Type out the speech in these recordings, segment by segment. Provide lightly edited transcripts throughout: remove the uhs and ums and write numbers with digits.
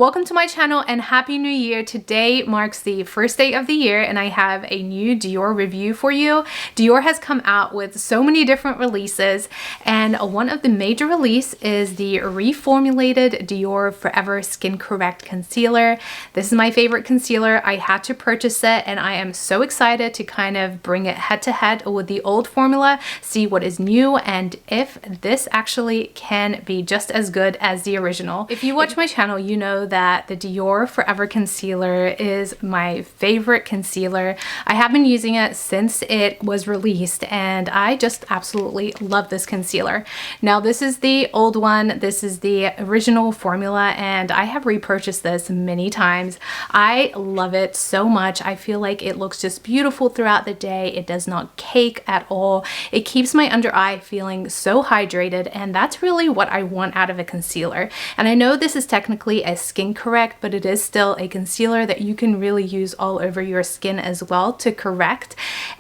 Welcome to my channel and Happy New Year. Today marks the first day of the year and I have a new Dior review for you. Dior has come out with so many different releases and one of the major release is the reformulated Dior Forever Skin Correct Concealer. This is my favorite concealer. I had to purchase it and I am so excited to kind of bring it head to head with the old formula, see what is new and if this actually can be just as good as the original. If you watch my channel, you know that the Dior Forever Concealer is my favorite concealer. I have been using it since it was released and I just absolutely love this concealer. Now this is the old one, this is the original formula and I have repurchased this many times. I love it so much. I feel like it looks just beautiful throughout the day. It does not cake at all. It keeps my under eye feeling so hydrated and that's really what I want out of a concealer. And I know this is technically a skin correct, but it is still a concealer that you can really use all over your skin as well to correct,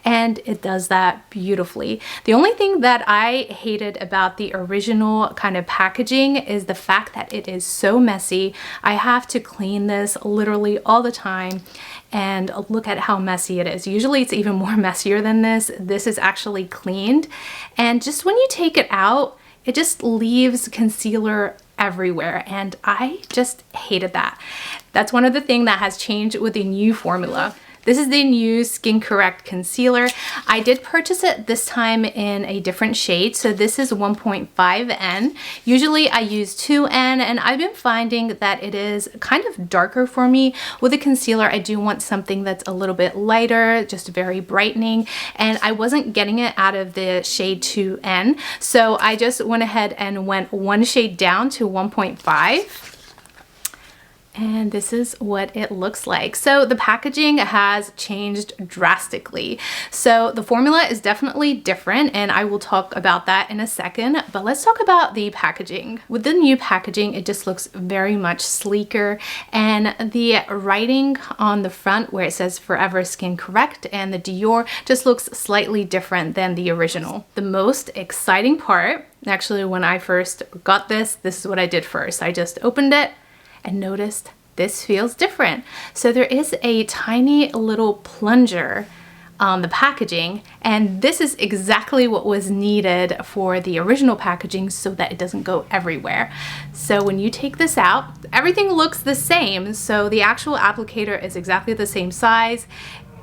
and it does that beautifully. The only thing that I hated about the original kind of packaging is the fact that it is so messy. I have to clean this literally all the time and look at how messy it is. Usually it's even more messier than this. This is actually cleaned, and just when you take it out, it just leaves concealer everywhere and I just hated that. That's one of the things that has changed with the new formula. This is the new Skin Correct Concealer. I did purchase it this time in a different shade. So this is 1.5N. Usually I use 2N and I've been finding that it is kind of darker for me. With a concealer, I do want something that's a little bit lighter, just very brightening. And I wasn't getting it out of the shade 2N. So I just went ahead and went one shade down to 1.5. And this is what it looks like. So the packaging has changed drastically. So the formula is definitely different and I will talk about that in a second, but let's talk about the packaging. With the new packaging, it just looks very much sleeker and the writing on the front where it says Forever Skin Correct and the Dior just looks slightly different than the original. The most exciting part, actually when I first got this is what I did first. I just opened it and noticed this feels different. So there is a tiny little plunger on the packaging and this is exactly what was needed for the original packaging so that it doesn't go everywhere. So when you take this out, everything looks the same. So the actual applicator is exactly the same size,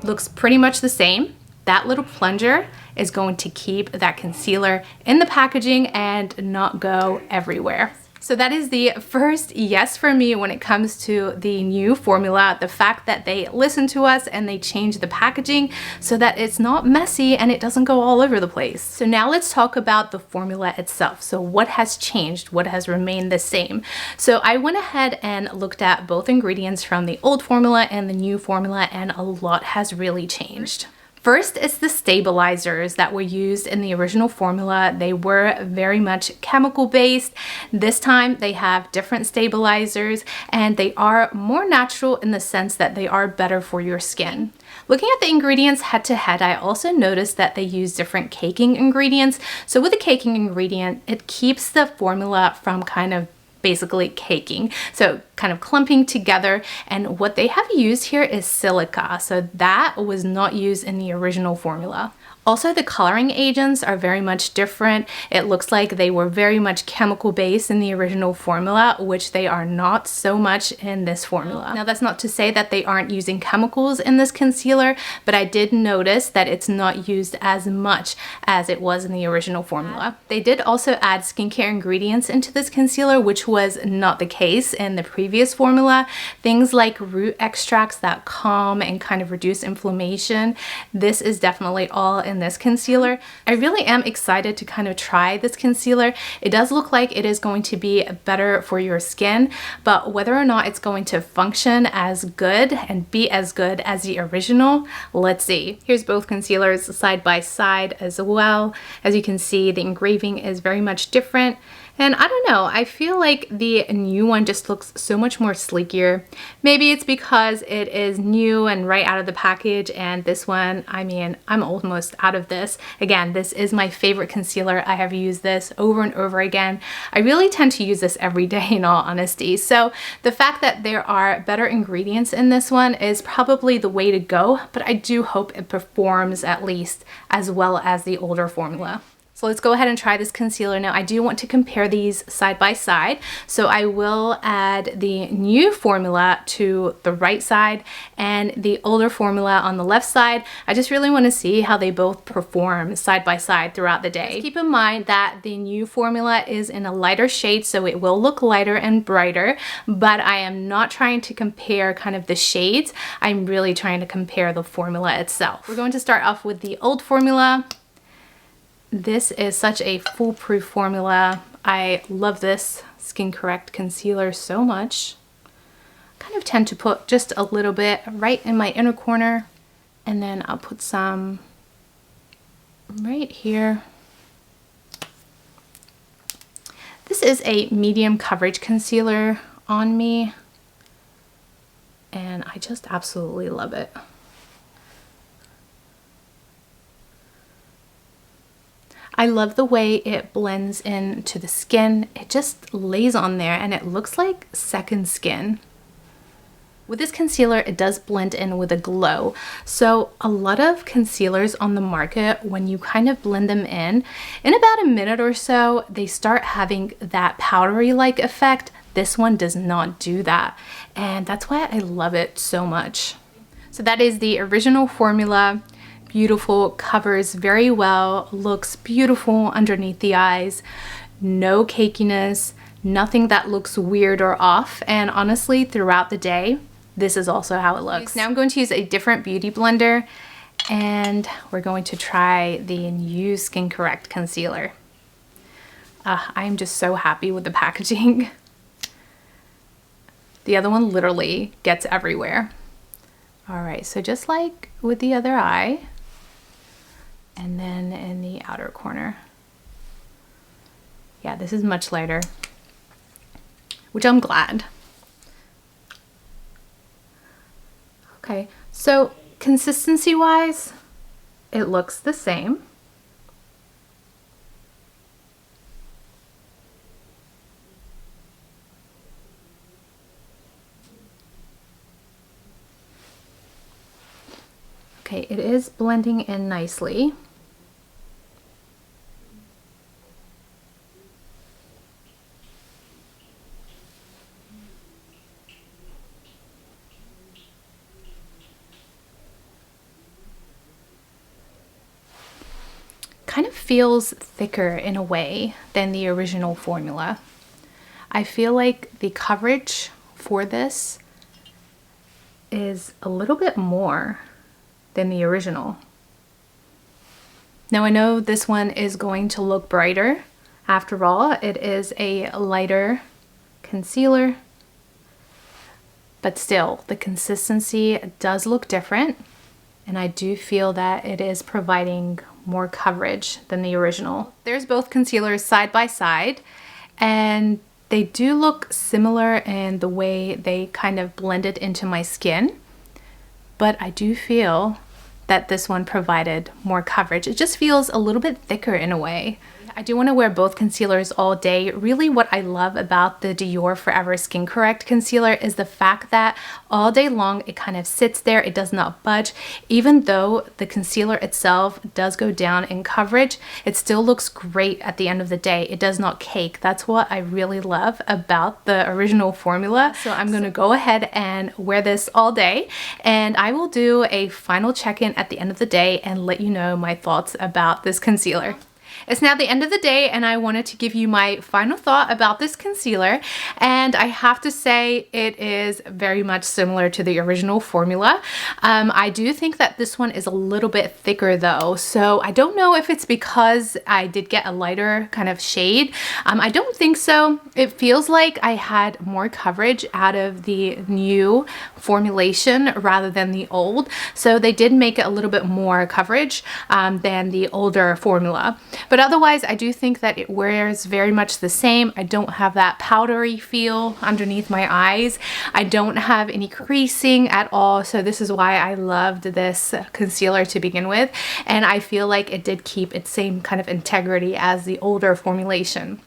looks pretty much the same. That little plunger is going to keep that concealer in the packaging and not go everywhere. So that is the first yes for me when it comes to the new formula, the fact that they listen to us and they change the packaging so that it's not messy and it doesn't go all over the place. So now let's talk about the formula itself. So what has changed? What has remained the same? So I went ahead and looked at both ingredients from the old formula and the new formula and a lot has really changed. First is the stabilizers that were used in the original formula. They were very much chemical based. This time they have different stabilizers and they are more natural in the sense that they are better for your skin. Looking at the ingredients head to head, I also noticed that they use different caking ingredients. So with the caking ingredient, it keeps the formula from kind of basically caking, so kind of clumping together, and what they have used here is silica, so that was not used in the original formula. Also, the coloring agents are very much different. It looks like they were very much chemical based in the original formula, which they are not so much in this formula. Now, that's not to say that they aren't using chemicals in this concealer, but I did notice that it's not used as much as it was in the original formula. They did also add skincare ingredients into this concealer, which was not the case in the previous formula. Things like root extracts that calm and kind of reduce inflammation. This is definitely all in this concealer. I really am excited to kind of try this concealer. It does look like it is going to be better for your skin, but whether or not it's going to function as good and be as good as the original, let's see. Here's both concealers side by side as well. As you can see, the engraving is very much different. And I don't know, I feel like the new one just looks so much more sleeker. Maybe it's because it is new and right out of the package, and this one, I mean, I'm almost out of this. Again, this is my favorite concealer. I have used this over and over again. I really tend to use this every day in all honesty. So the fact that there are better ingredients in this one is probably the way to go, but I do hope it performs at least as well as the older formula. So let's go ahead and try this concealer. Now I do want to compare these side by side. So I will add the new formula to the right side and the older formula on the left side. I just really want to see how they both perform side by side throughout the day. Just keep in mind that the new formula is in a lighter shade, so it will look lighter and brighter, but I am not trying to compare kind of the shades. I'm really trying to compare the formula itself. We're going to start off with the old formula. This is such a foolproof formula. I love this Skin Correct concealer so much. I kind of tend to put just a little bit right in my inner corner, and then I'll put some right here. This is a medium coverage concealer on me, and I just absolutely love it. I love the way it blends into the skin. It just lays on there and it looks like second skin. With this concealer, it does blend in with a glow. So a lot of concealers on the market, when you kind of blend them in about a minute or so, they start having that powdery-like effect. This one does not do that. And that's why I love it so much. So that is the original formula. Beautiful, covers very well, looks beautiful underneath the eyes, no cakiness, nothing that looks weird or off, and honestly throughout the day this is also how it looks. Now I'm going to use a different beauty blender and we're going to try the new Skin Correct concealer. I'm just so happy with the packaging. The other one literally gets everywhere. Alright, so just like with the other eye, and then in the outer corner. Yeah, this is much lighter, which I'm glad. Okay, so consistency wise, it looks the same. Okay, it is blending in nicely. Kind of feels thicker in a way than the original formula. I feel like the coverage for this is a little bit more than the original. Now I know this one is going to look brighter. After all, it is a lighter concealer, but still the consistency does look different, and I do feel that it is providing more coverage than the original. There's both concealers side by side, and they do look similar in the way they kind of blended into my skin, but I do feel that this one provided more coverage. It just feels a little bit thicker in a way. I do want to wear both concealers all day. Really what I love about the Dior Forever Skin Correct concealer is the fact that all day long it kind of sits there, it does not budge. Even though the concealer itself does go down in coverage, it still looks great at the end of the day. It does not cake. That's what I really love about the original formula. So I'm going to go ahead and wear this all day, and I will do a final check-in at the end of the day and let you know my thoughts about this concealer. It's now the end of the day and I wanted to give you my final thought about this concealer, and I have to say it is very much similar to the original formula. I do think that this one is a little bit thicker though, so I don't know if it's because I did get a lighter kind of shade. I don't think so. It feels like I had more coverage out of the new formulation rather than the old, so they did make it a little bit more coverage than the older formula. But otherwise, I do think that it wears very much the same. I don't have that powdery feel underneath my eyes. I don't have any creasing at all. So this is why I loved this concealer to begin with. And I feel like it did keep its same kind of integrity as the older formulation.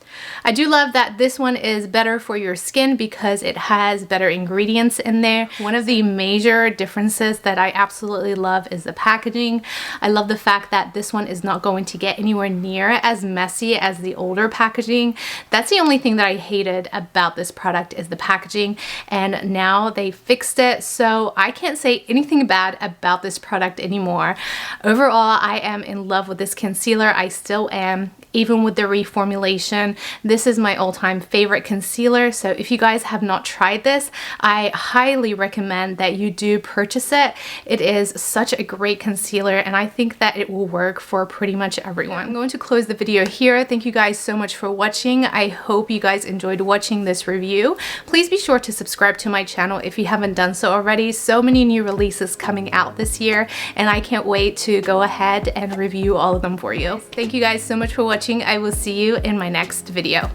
I do love that this one is better for your skin because it has better ingredients in there. One of the major differences that I absolutely love is the packaging. I love the fact that this one is not going to get anywhere near as messy as the older packaging. That's the only thing that I hated about this product is the packaging, and now they fixed it, so I can't say anything bad about this product anymore. Overall, I am in love with this concealer. I still am, even with the reformulation. This is my all-time favorite concealer, so if you guys have not tried this, I highly recommend that you do purchase it. It is such a great concealer, and I think that it will work for pretty much everyone. I'm going to close the video here. Thank you guys so much for watching. I hope you guys enjoyed watching this review. Please be sure to subscribe to my channel if you haven't done so already. So many new releases coming out this year, and I can't wait to go ahead and review all of them for you. Thank you guys so much for watching. I will see you in my next video.